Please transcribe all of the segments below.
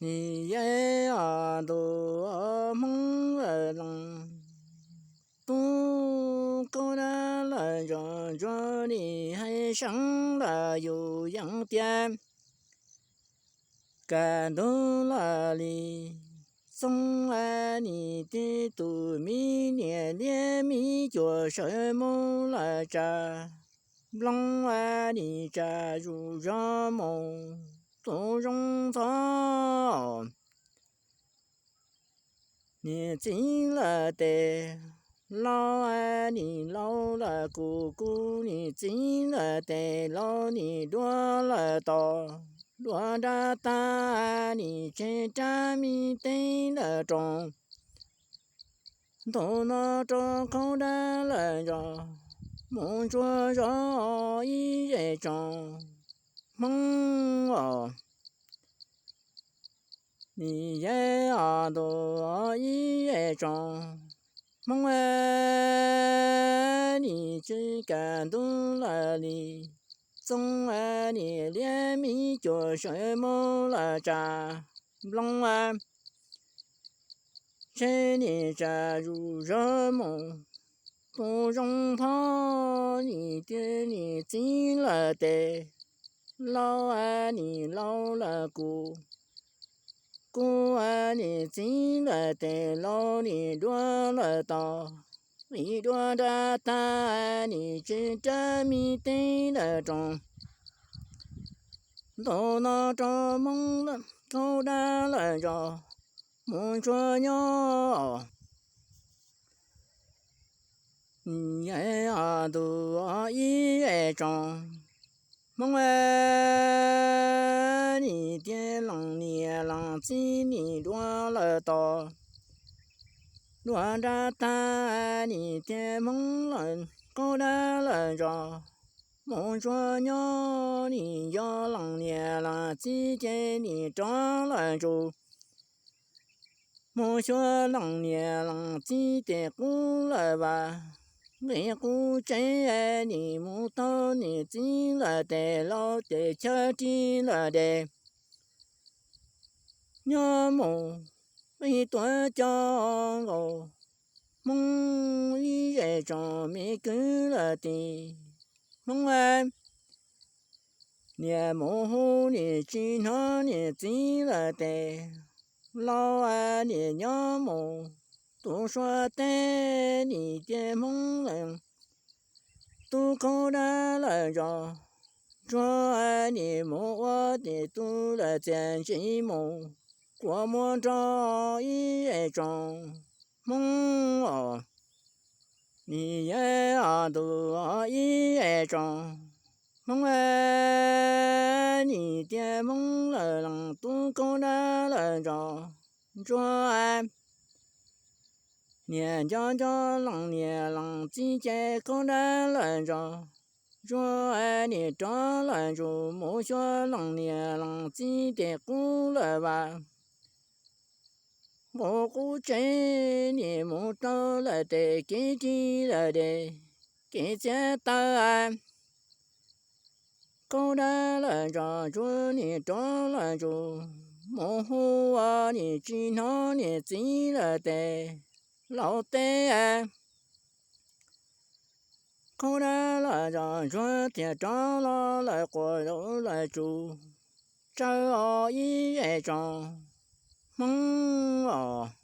你也啊多梦儿郎，不够了了让着你还上了有样点，感动了你。送来你的度米年年米脚什么来着？让爱你加入人梦多容草，你进了的老爱你老了姑姑，你进了的老你落了刀。落着大你去站米对了中，头脑着口的人着，梦着着一夜中，梦哦，你也啊多一夜中，梦哎，你只感动了你。总爱你连米脚什么来着？龙啊，谁你加入人梦？不容他你的你进了的，老爱你老了姑，姑爱你进了的，老你落了刀。一朵的大你只着米对了中。头脑着梦了，头大了着，梦着鸟。一夜啊多一夜中，梦哎，你的郎年郎记你落了刀，落着大你的梦了，高大了着。梦着鸟，你要郎年郎记得你长了住。梦说郎年郎记得过了吧？为故真爱你木头你进了的老的家进了的。娘梦为多骄傲，梦一夜中没跟了的。梦哎，年梦后你经常你进了的，老爱你娘梦，都说带你的梦人，都口的来着，说爱你梦我的都来见进梦，过梦着一夜中，梦哦。你也啊多一夜中，梦哎，你的梦了郎都够了了着，说爱，年将将郎年郎季节够了了着，说爱你长了就莫说郎年郎季的过了吧。我估计你梦到了的，给记了的，给见答案。够了了着，祝你长了就，梦后啊你经常你记了的，老的。够了了着，春天长了来过肉来煮，这一夜中。梦啊，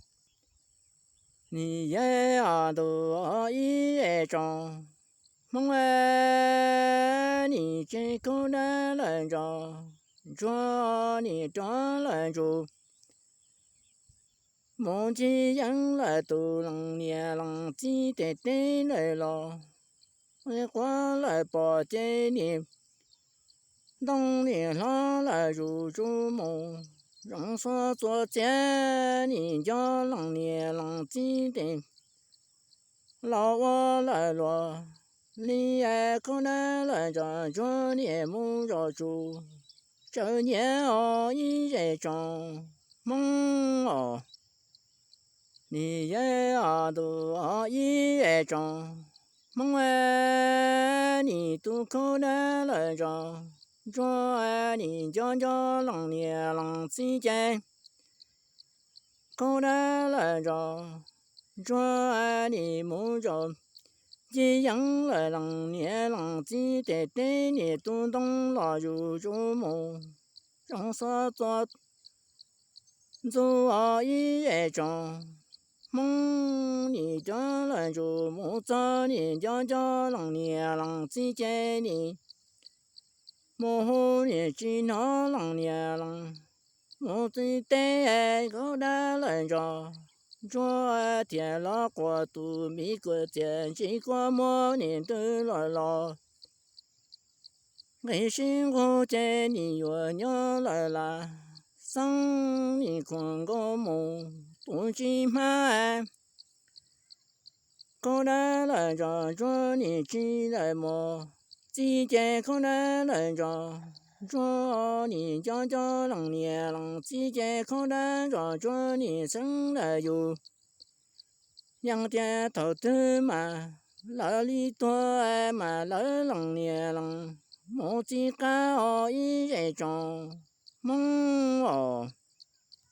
你也啊多一夜中，梦哎，你真够了了着，说你长了住，梦见人来都郎年郎记得对来了，我过来把这你，当年郎来入住梦。人说昨天你家郎年郎记得，老我来了，你爱可能来着，这年梦着住，这年哦一夜中，梦哦，你也啊多一夜中，梦哎，你都可能来着。这爱你家家郎年郎记得。câu đã lại rồi cho ai đi muốn rồi chỉ dẫn lại lòng nhẹ lòng chỉ để để nhẹ tu đông lo dù chú mù trong sa cho dù ở ý trong mong nhị cho lại dù mù cho nhị cho lòng nhẹ lòng chỉ chế nhị mồ hôi nhị chỉ nó lòng nhẹ lòng mồ chỉ để câu đã lại rồi cho tiền lo qua tu mi cái tiền chỉ qua mỗi年都来了，我辛苦这你我娘来了，生你困个梦，不知买，口袋来着着你起来么？季节口袋来着。着你家家人年人，季节口袋着你生来有。yang tia thọ tư mà lỡ li tua mà lỡ lòng nhẹ lòng một chi cá ở ý vậy tròn mong ở